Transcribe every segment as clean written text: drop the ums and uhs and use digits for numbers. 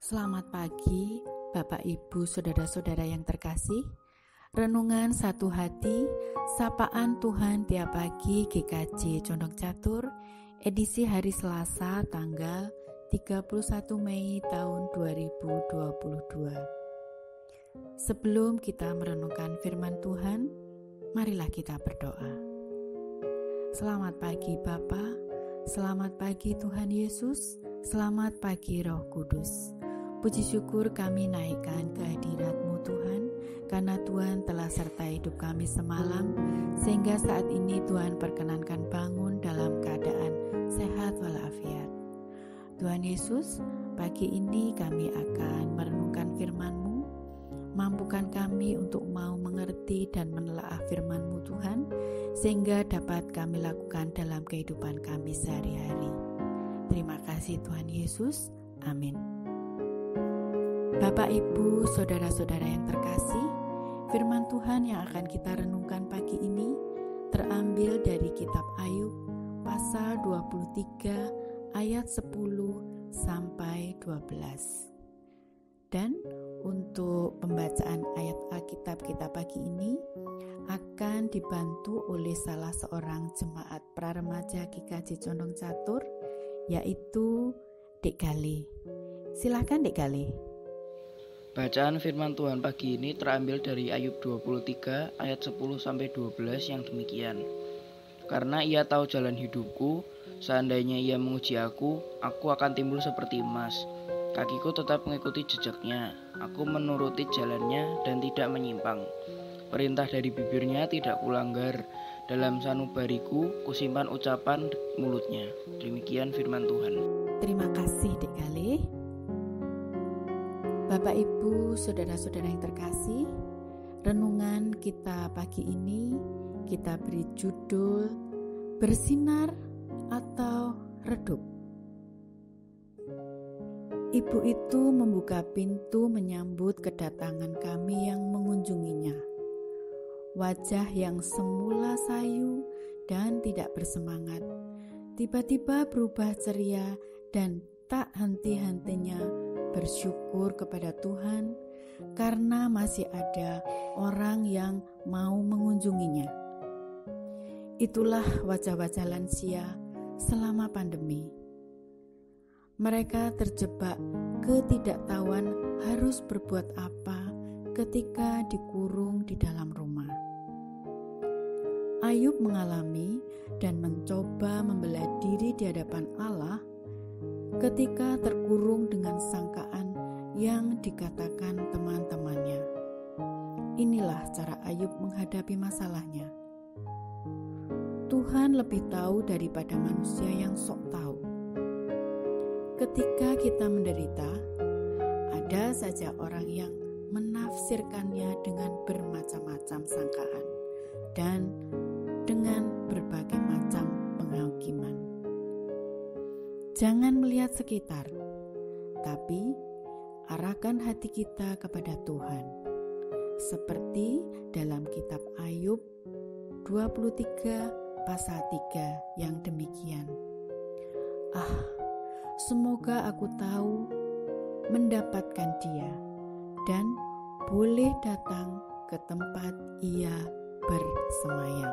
Selamat pagi, Bapak Ibu, Saudara-saudara yang terkasih. Renungan Satu Hati, Sapaan Tuhan Tiap Pagi GKJ Condong Catur, edisi hari Selasa tanggal 31 Mei tahun 2022. Sebelum kita merenungkan firman Tuhan, marilah kita berdoa. Selamat pagi Bapa, selamat pagi Tuhan Yesus, selamat pagi Roh Kudus. Puji syukur kami naikkan kehadirat-Mu Tuhan, karena Tuhan telah sertai hidup kami semalam, sehingga saat ini Tuhan perkenankan bangun dalam keadaan sehat walafiat. Tuhan Yesus, pagi ini kami akan merenungkan firman-Mu. Mampukan kami untuk mau mengerti dan menelaah firman-Mu Tuhan, sehingga dapat kami lakukan dalam kehidupan kami sehari-hari. Terima kasih Tuhan Yesus, amin. Bapak, Ibu, Saudara-saudara yang terkasih, firman Tuhan yang akan kita renungkan pagi ini terambil dari kitab Ayub pasal 23 ayat 10 sampai 12. Dan untuk pembacaan ayat Alkitab kita pagi ini akan dibantu oleh salah seorang jemaat praremaja GKJ Condong Catur, yaitu Dek Gali. Silakan Dek Gali. Bacaan firman Tuhan pagi ini terambil dari Ayub 23 ayat 10-12 yang demikian. Karena ia tahu jalan hidupku, seandainya ia menguji aku akan timbul seperti emas. Kakiku tetap mengikuti jejaknya, aku menuruti jalannya dan tidak menyimpang. Perintah dari bibirnya tidak kulanggar, dalam sanubariku kusimpan ucapan mulutnya. Demikian firman Tuhan. Terima kasih Dek Gali. Bapak, Ibu, Saudara-saudara yang terkasih, renungan kita pagi ini kita beri judul Bersinar atau Redup. Ibu itu membuka pintu menyambut kedatangan kami yang mengunjunginya. Wajah yang semula sayu dan tidak bersemangat, tiba-tiba berubah ceria dan tak henti-hentinya bersyukur kepada Tuhan karena masih ada orang yang mau mengunjunginya. Itulah wajah-wajah lansia selama pandemi. Mereka terjebak ketidaktahuan harus berbuat apa ketika dikurung di dalam rumah. Ayub mengalami dan mencoba membela diri di hadapan Allah ketika terkurung dengan sangkaan yang dikatakan teman-temannya. Inilah cara Ayub menghadapi masalahnya. Tuhan lebih tahu daripada manusia yang sok tahu. Ketika kita menderita, ada saja orang yang menafsirkannya dengan bermacam-macam sangkaan dan dengan berbagai macam penghakiman. Jangan melihat sekitar, tapi arahkan hati kita kepada Tuhan. Seperti dalam kitab Ayub 23 pasal 3 yang demikian. Semoga aku tahu mendapatkan dia dan boleh datang ke tempat ia bersemayam.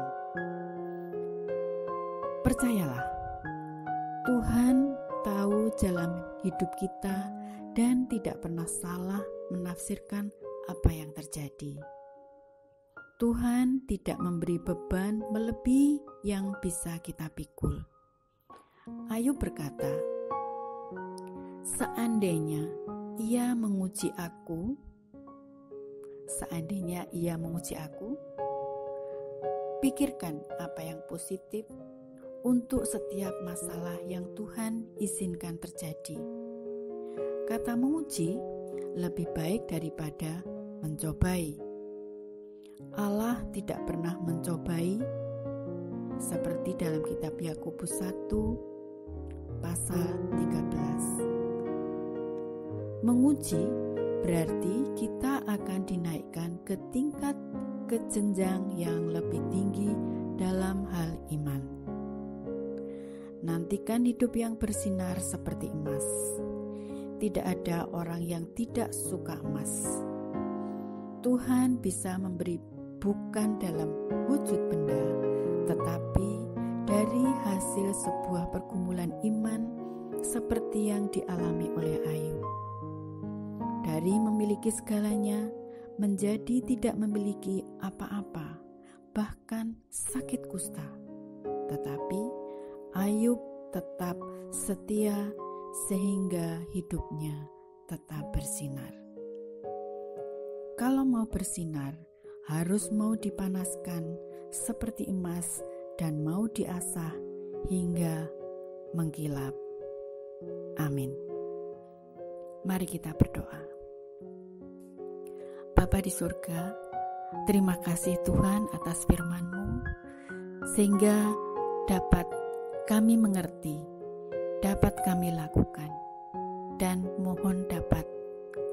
Percayalah, Tuhan tahu jalan hidup kita dan tidak pernah salah menafsirkan apa yang terjadi. Tuhan tidak memberi beban melebihi yang bisa kita pikul. Ayub berkata, seandainya ia menguji aku, pikirkan apa yang positif untuk setiap masalah yang Tuhan izinkan terjadi. Kata menguji lebih baik daripada mencobai. Allah tidak pernah mencobai, seperti dalam kitab Yakobus 1 pasal 13. Menguji berarti kita akan dinaikkan ke tingkat ke jenjang yang lebih tinggi dalam hal iman. Nantikan hidup yang bersinar seperti emas. tidak ada orang yang tidak suka emas. Tuhan bisa memberi bukan dalam wujud benda, tetapi dari hasil sebuah pergumulan iman seperti yang dialami oleh Ayub. Dari memiliki segalanya menjadi tidak memiliki apa-apa, bahkan sakit kusta. Tetapi Ayub tetap setia sehingga hidupnya tetap bersinar. Kalau mau bersinar, harus mau dipanaskan seperti emas dan mau diasah hingga mengkilap. Amin. Mari kita berdoa. Bapa di surga, terima kasih Tuhan atas firman-Mu, sehingga dapat kami mengerti, dapat kami lakukan, dan mohon dapat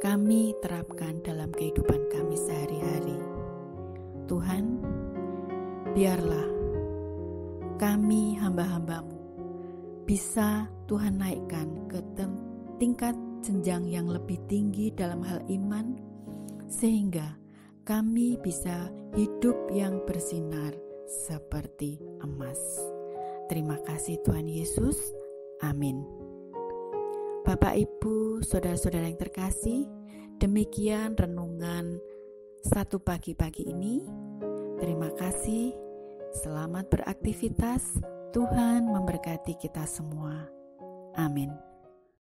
kami terapkan dalam kehidupan kami sehari-hari. Tuhan, biarlah kami hamba-hamba-Mu bisa Tuhan naikkan ke tingkat jenjang yang lebih tinggi dalam hal iman, sehingga kami bisa hidup yang bersinar seperti emas. Terima kasih Tuhan Yesus. Amin. Bapak, Ibu, saudara-saudara yang terkasih, demikian renungan satu pagi-pagi ini. Terima kasih. Selamat beraktivitas. Tuhan memberkati kita semua. Amin.